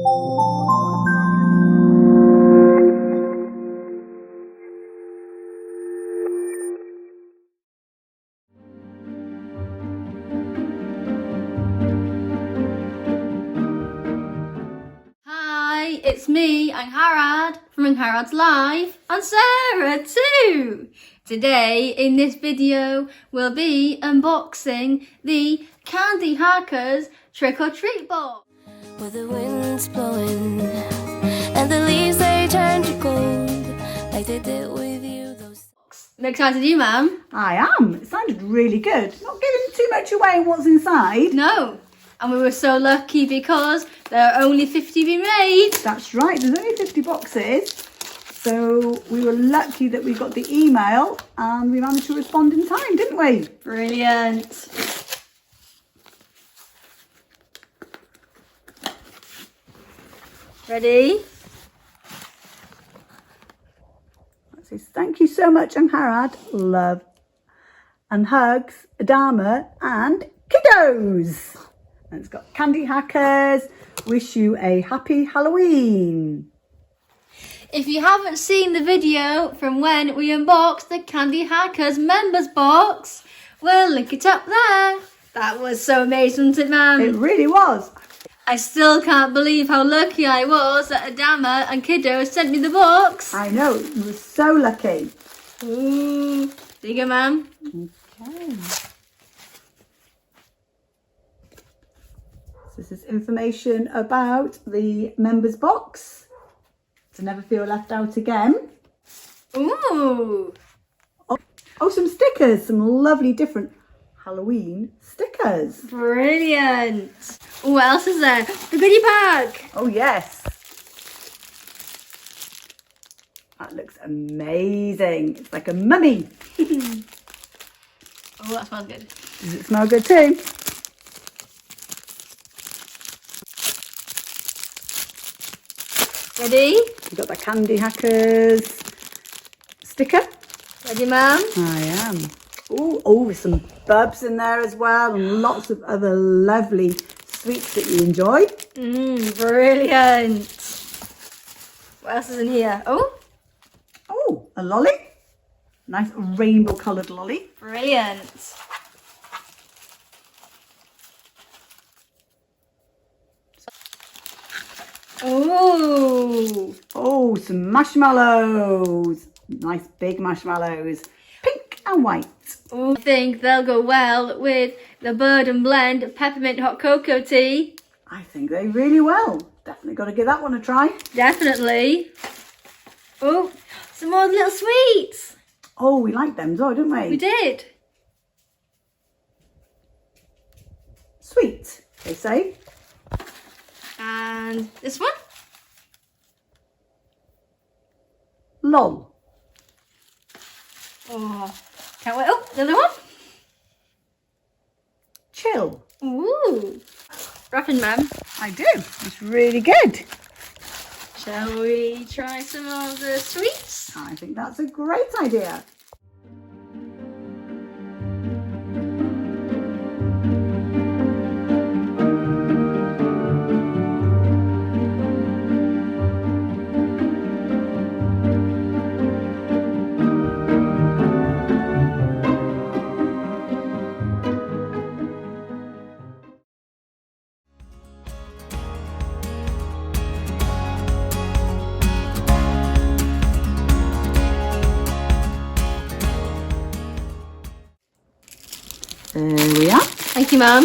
Hi, it's me, Angharad from Angharads Live, and Sarah too. Today in this video we'll be unboxing the Candy Hackers Trick or Treat box. With the wind's blowing and the leaves they turn to gold like they did with you. I'm excited, you, Mum? I am. It sounded really good. Not giving too much away on what's inside. No. And we were so lucky because there are only 50 being made. That's right. There's only 50 boxes. So we were lucky that we got the email and we managed to respond in time, didn't we? Brilliant. Ready? That says, thank you so much, Angharad. Love and hugs, Adama and kiddos. And it's got Candy Hackers. Wish you a happy Halloween. If you haven't seen the video from when we unboxed the Candy Hackers members box, we'll link it up there. That was so amazing, wasn't it, Mum? It really was. I still can't believe how lucky I was that Adama and Kiddo sent me the box. I know, you were so lucky. Ooh. There you go, Mum. Okay. So this is information about the members box to never feel left out again. Ooh. Oh, some stickers, some lovely different Halloween stickers. Brilliant. What else is there? The goodie bag. Oh yes. That looks amazing. It's like a mummy. Oh, that smells good. Does it smell good too? Ready? We've got the Candy Hackers sticker. Ready, Mum? I am. Oh, with some bubs in there as well and lots of other lovely sweets that you enjoy. Brilliant. What else is in here? Oh, a lolly. Nice rainbow coloured lolly. Brilliant. Ooh. Oh, some marshmallows. Nice big marshmallows. Pink and white. Ooh. I think they'll go well with the Bird and Blend peppermint hot cocoa tea. I think they really will. Definitely got to give that one a try. Definitely. Oh, some more little sweets. Oh, we like them as well, didn't we? We did. Sweet, they say. And this one? Lol. Oh, can't wait. Oh, the other one? Chill. Ooh. Wrapping, Mum. I do. It's really good. Shall we try some of the sweets? I think that's a great idea. There we are. Thank you, Mum.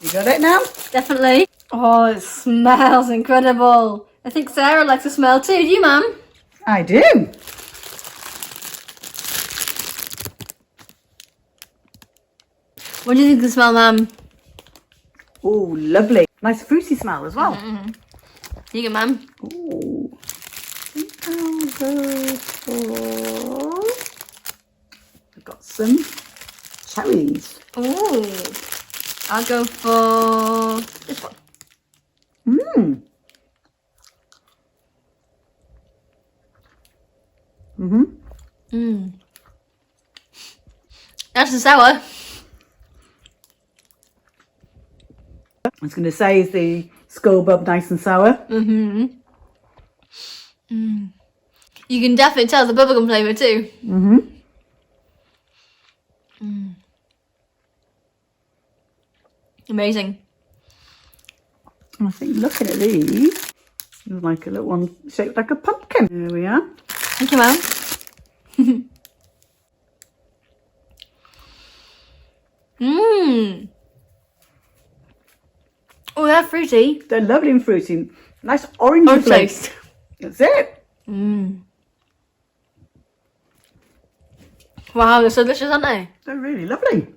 You got it now? Definitely. Oh, it smells incredible. I think Sarah likes the smell too. Do you, Mum? I do. What do you think of the smell, Mum? Oh, lovely. Nice fruity smell as well. Here you go, Mum. Oh. I'll go for... I've got some cherries. Ooh. I'll go for this one. Mmm. Mm-hmm. That's the sour. I was going to say, is the Skull Bub nice and sour? Mm-hmm. You can definitely tell the bubblegum flavour too. Mm-hmm. Amazing. I think looking at these, there's like a little one shaped like a pumpkin. There we are. Thank you, Mum. Oh, they're fruity. They're lovely and fruity. Nice orange Orange taste. taste. That's it. Wow, they're so delicious, aren't they? They're really lovely.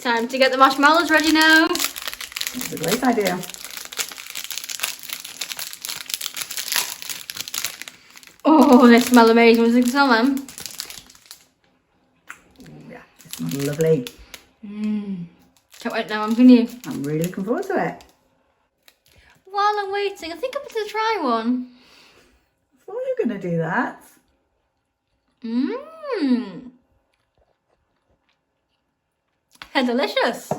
Time to get the marshmallows ready now. That's a great idea. Oh, they smell amazing. What do you smell, Mum? Yeah, it smells lovely. Can't wait now, Mum, can you? I'm really looking forward to it. While I'm waiting, I think I'm going to try one. I thought you were going to do that. They're delicious.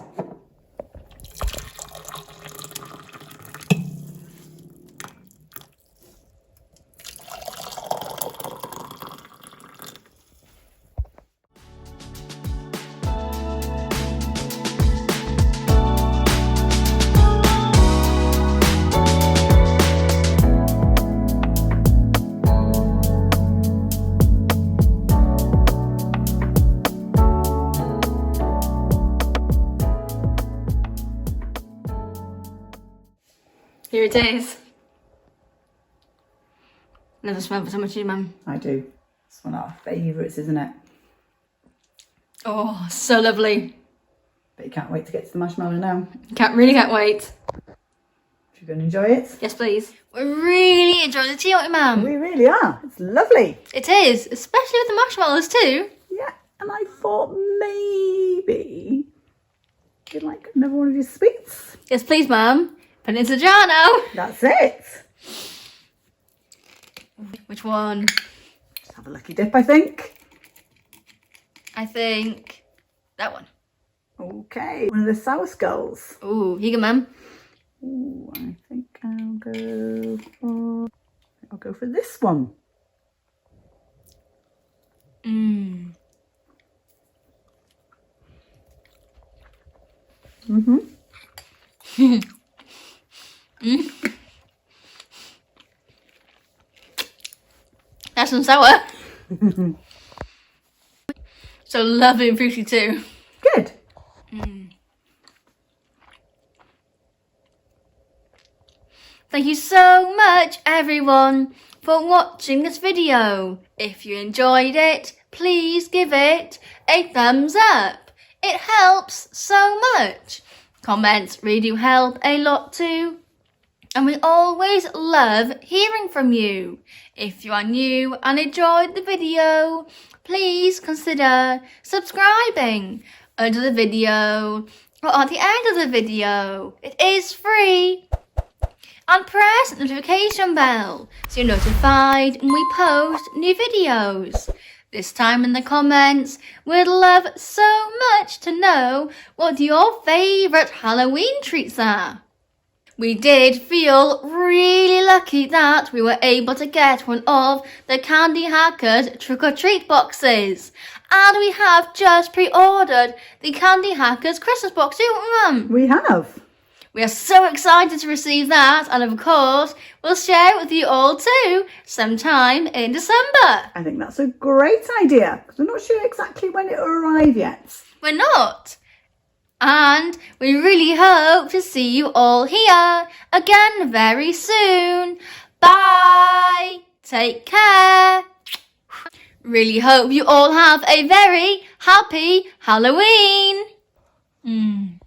Here it is. Never smelled so much, Mum. I do. It's one of our favourites, isn't it? Oh, so lovely. But you can't wait to get to the marshmallow now. Can't wait. If you're going to enjoy it. Yes, please. We're really enjoying the tea, aren't we, Mum? We really are. It's lovely. It is, especially with the marshmallows too. Yeah, and I thought maybe you'd like another one of these sweets. Yes, please, Mum. Put it into the jar now. That's it. Which one? Just have a lucky dip, I think. I think that one. Okay, one of the sour skulls. Ooh, here you go, Mum. Ooh, I think I'll go for this one. That's some sour. So lovely and fruity too. Good. Thank you so much, everyone, for watching this video. If you enjoyed it, please give it a thumbs up. It helps so much. Comments really do help a lot too. And we always love hearing from you. If you are new and enjoyed the video, please consider subscribing under the video or at the end of the video. It is free. And press the notification bell so you're notified when we post new videos. This time in the comments, we'd love so much to know what your favourite Halloween treats are. We did feel really lucky that we were able to get one of the Candy Hackers trick-or-treat boxes. And we have just pre-ordered the Candy Hackers Christmas box too, Mum. We have. We are so excited to receive that, and of course, we'll share it with you all too, sometime in December. I think that's a great idea, because we're not sure exactly when it'll arrive yet. We're not. And we really hope to see you all here again very soon. Bye. Take care. Really hope you all have a very happy Halloween. And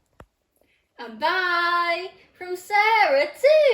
bye from Sarah too.